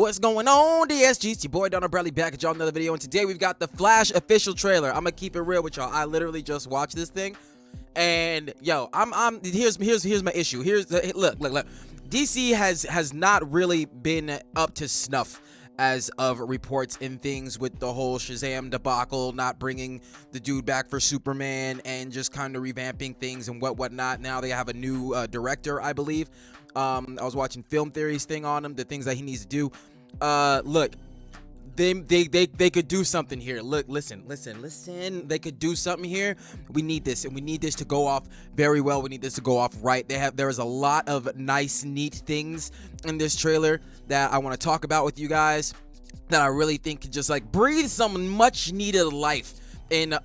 What's going on, DSG? It's your boy DarrnellBradley back at y'all another video, and today we've got the Flash official trailer. I'm gonna keep it real with y'all. I literally just watched this thing, and yo, here's my issue. Look. DC has not really been up to snuff as of reports and things with the whole Shazam debacle, not bringing the dude back for Superman and just kind of revamping things and whatnot. Now they have a new director, I believe. I was watching Film Theory's thing on him, the things that he needs to do. Look, they could do something here. Look, listen. They could do something here. We need this, and we need this to go off very well. We need this to go off right. There is a lot of nice, neat things in this trailer that I want to talk about with you guys that I really think could just like breathe some much needed life in to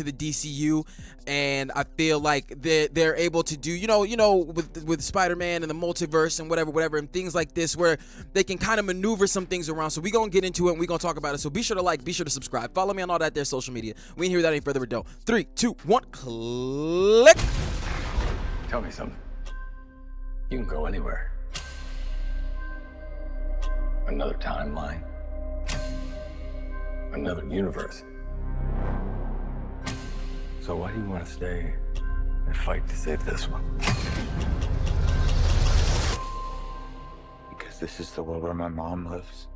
the DCU. And I feel like they're able to do, you know, with Spider-Man and the multiverse and whatever, and things like this, where they can kind of maneuver some things around. So we gonna get into it and we gonna talk about it. So be sure to like, be sure to subscribe, follow me on all that there social media. We ain't here without any further ado. 3, 2, 1, click. Tell me something. You can go anywhere. Another timeline. Another universe. So why do you want to stay and fight to save this one? Because this is the world where my mom lives.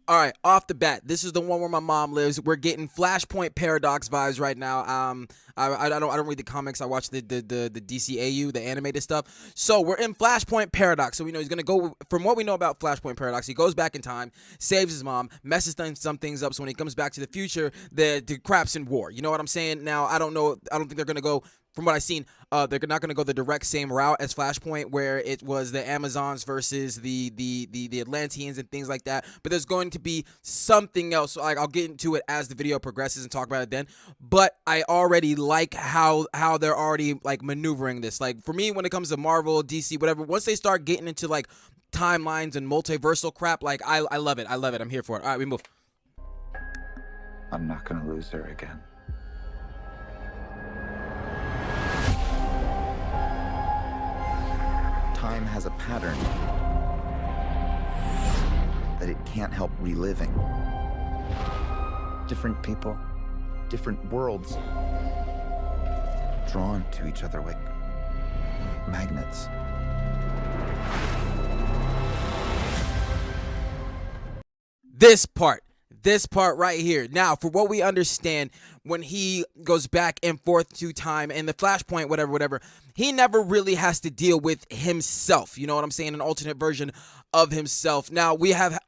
All right, off the bat, this is the one where my mom lives. We're getting Flashpoint Paradox vibes right now. I don't read the comics. I watch the DCAU, the animated stuff. So we're in Flashpoint Paradox. So we know he's gonna go. From what we know about Flashpoint Paradox, he goes back in time, saves his mom, messes some things up. So when he comes back to the future, the crap's in war. You know what I'm saying? Now I don't know. I don't think they're gonna go. From what I've seen, they're not going to go the direct same route as Flashpoint, where it was the Amazons versus the Atlanteans and things like that. But there's going to be something else. So, like, I'll get into it as the video progresses and talk about it then. But I already like how they're already like maneuvering this. Like for me, when it comes to Marvel, DC, whatever, once they start getting into like timelines and multiversal crap, like I love it. I'm here for it. All right, we move. I'm not gonna lose her again. Time has a pattern that it can't help reliving. Different people, different worlds, drawn to each other like magnets. This part right here. Now, for what we understand, when he goes back and forth to time and the Flashpoint, whatever, he never really has to deal with himself. You know what I'm saying? An alternate version of himself. Now, we have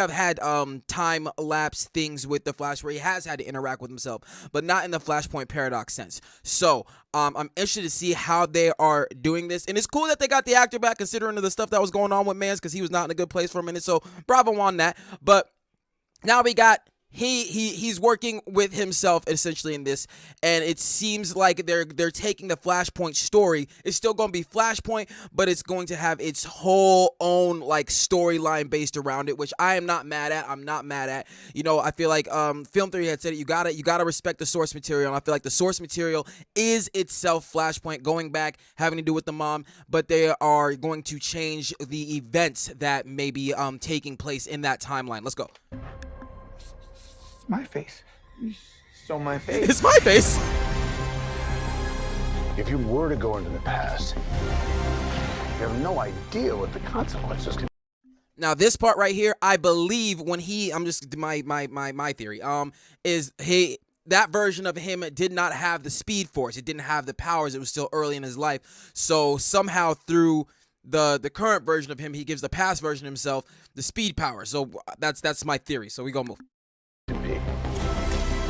had time lapse things with the Flash where he has had to interact with himself, but not in the Flashpoint Paradox sense. So, I'm interested to see how they are doing this. And it's cool that they got the actor back, considering the stuff that was going on with Mans, because he was not in a good place for a minute. So, bravo on that. But now we got he's working with himself essentially in this, and it seems like they're taking the Flashpoint story. It's still going to be Flashpoint, but it's going to have its whole own like storyline based around it, which I am not mad at. I'm not mad at. You know, I feel like Film Theory had said it. You gotta respect the source material, and I feel like the source material is itself Flashpoint, going back, having to do with the mom, but they are going to change the events that may be taking place in that timeline. Let's go. My face. You stole my face. It's my face. If you were to go into the past, you have no idea what the consequences can be. Now, this part right here, I believe when I'm just my theory, is that version of him did not have the Speed Force. It didn't have the powers. It was still early in his life. So somehow through the current version of him, he gives the past version of himself the speed power. So that's my theory. So we gonna move.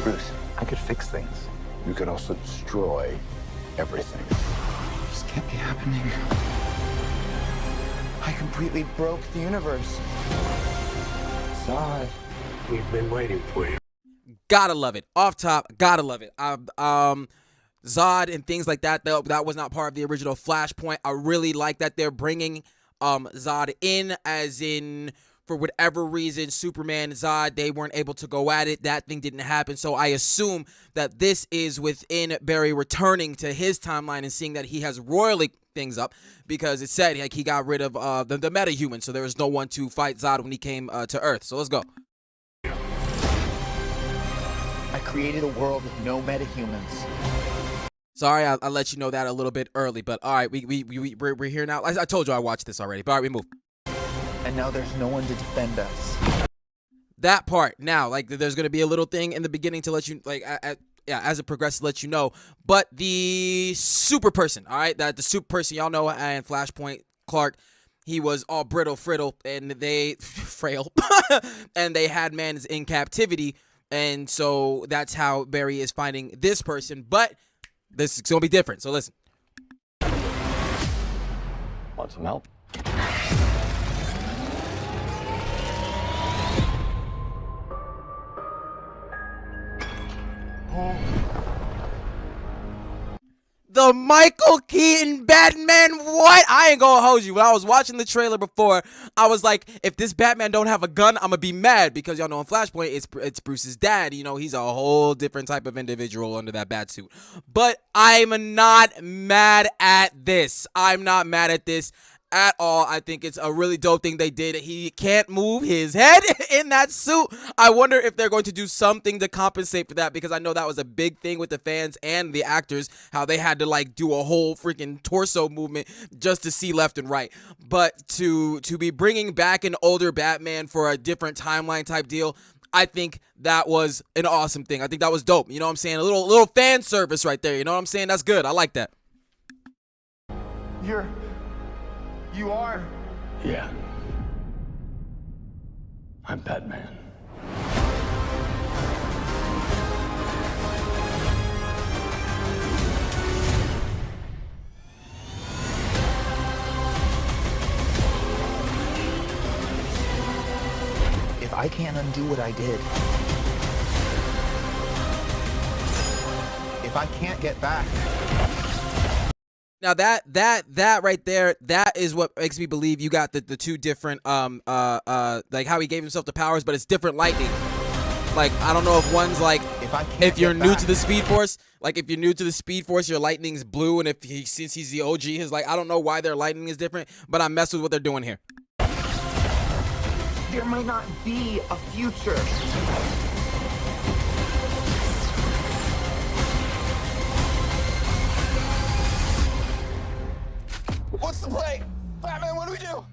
Bruce, I could fix things. You could also destroy everything. This can't be happening. I completely broke the universe. Zod, We've been waiting for you. Gotta love it. Off top, gotta love it. Zod and things like that, that was not part of the original Flashpoint. I really like that they're bringing Zod in, as in for whatever reason, Superman, Zod, they weren't able to go at it. That thing didn't happen. So I assume that this is within Barry returning to his timeline and seeing that he has royally things up, because it said like he got rid of the metahuman, so there was no one to fight Zod when he came to Earth. So let's go. I created a world with no metahumans. Sorry, I let you know that a little bit early, but all right, we're here now. I told you I watched this already, but all right, we move. And now there's no one to defend us. That part. Now, like, there's going to be a little thing in the beginning to let you, like, yeah, as it progresses, let you know. But the super person, all right, that the super person, y'all know, and Flashpoint Clark, he was all brittle, friddle, and they, frail, and they had man in captivity, and so that's how Barry is finding this person, but this is going to be different, so listen. Want some help? The Michael Keaton Batman, what? I ain't gonna hold you. When I was watching the trailer before, I was like, if this Batman don't have a gun, I'm gonna be mad, because y'all know in Flashpoint, it's Bruce's dad. You know, he's a whole different type of individual under that bat suit. But I'm not mad at this. I'm not mad at this at all. I think it's a really dope thing they did. He can't move his head in that suit. I wonder if they're going to do something to compensate for that, because I know that was a big thing with the fans and the actors, how they had to like do a whole freaking torso movement just to see left and right. But to be bringing back an older Batman for a different timeline type deal, I think that was an awesome thing. I think that was dope. You know what I'm saying? A little fan service right there. You know what I'm saying? That's good. I like that. You are? Yeah. I'm Batman. If I can't undo what I did, if I can't get back, now that right there, that is what makes me believe you got the two different like how he gave himself the powers, but it's different lightning. Like, I don't know if one's like, if you're new to the Speed Force, like if you're new to the Speed Force, your lightning's blue, and if since he's the OG, his like, I don't know why their lightning is different, but I mess with what they're doing here. there might not be a future. What's the play? Batman, what do we do?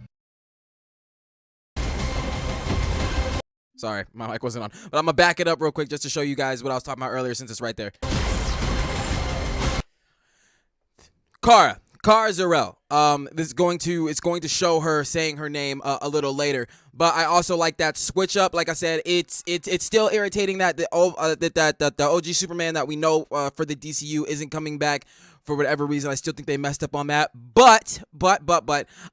Sorry, my mic wasn't on, but I'm gonna back it up real quick just to show you guys what I was talking about earlier, since it's right there. Kara Zor-El. It's going to show her saying her name a little later, but I also like that switch up. Like I said, it's still irritating that the OG Superman that we know for the DCU isn't coming back for whatever reason. I still think they messed up on that, but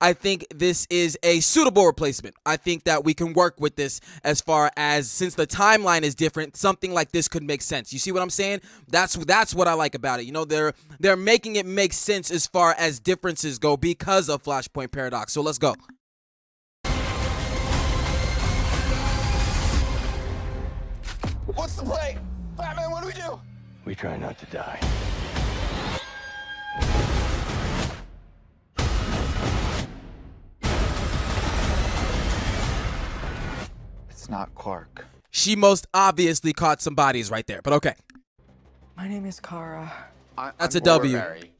I think this is a suitable replacement. I think that we can work with this, as far as, since the timeline is different, something like this could make sense. You see what I'm saying? That's what I like about it. You know, they're making it make sense as far as differences go because of Flashpoint Paradox. So let's go. What's the play? Batman, what do we do? We try not to die. It's not Clark. She most obviously caught some bodies right there, but okay. My name is Kara. That's a W. Barry.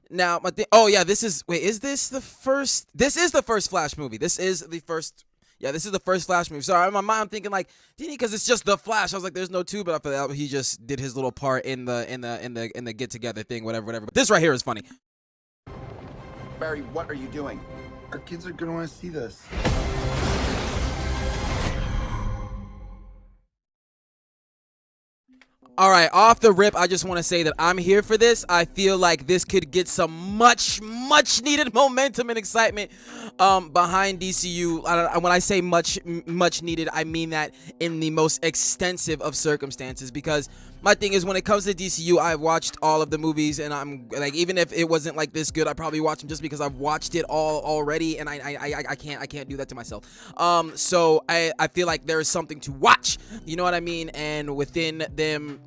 Now, my thing. Oh yeah, this is. Wait, is this the first? This is the first Flash movie. This is the first. Yeah, this is the first Flash movie. Sorry, in my mind I'm thinking like, didn't he? Because it's just the Flash. I was like, there's no two, but after that, he just did his little part in the get together thing, whatever. But this right here is funny. Barry, what are you doing? Our kids are gonna want to see this. All right, off the rip, I just want to say that I'm here for this. I feel like this could get some much needed momentum and excitement behind DCU. When I say much needed, I mean that in the most extensive of circumstances, because my thing is when it comes to DCU, I've watched all of the movies, and I'm like, even if it wasn't like this good, I probably watch them just because I've watched it all already, and I can't do that to myself. So I feel like there is something to watch, you know what I mean? And within them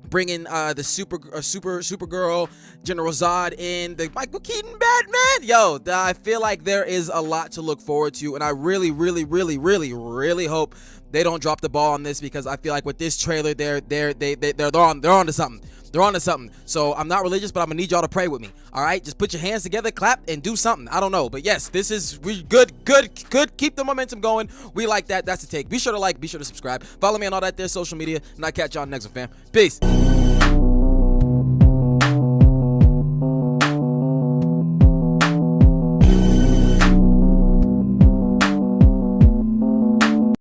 bringing the Supergirl, General Zod in, the Michael Keaton Batman, yo, I feel like there is a lot to look forward to, and I really hope they don't drop the ball on this, because I feel like with this trailer, they're on to something. They're on to something. So I'm not religious, but I'm gonna need y'all to pray with me. All right, just put your hands together, clap, and do something. I don't know, but yes, this is good. Keep the momentum going. We like that. That's the take. Be sure to like, be sure to subscribe, follow me on all that there social media, and I'll catch y'all next one, fam. Peace.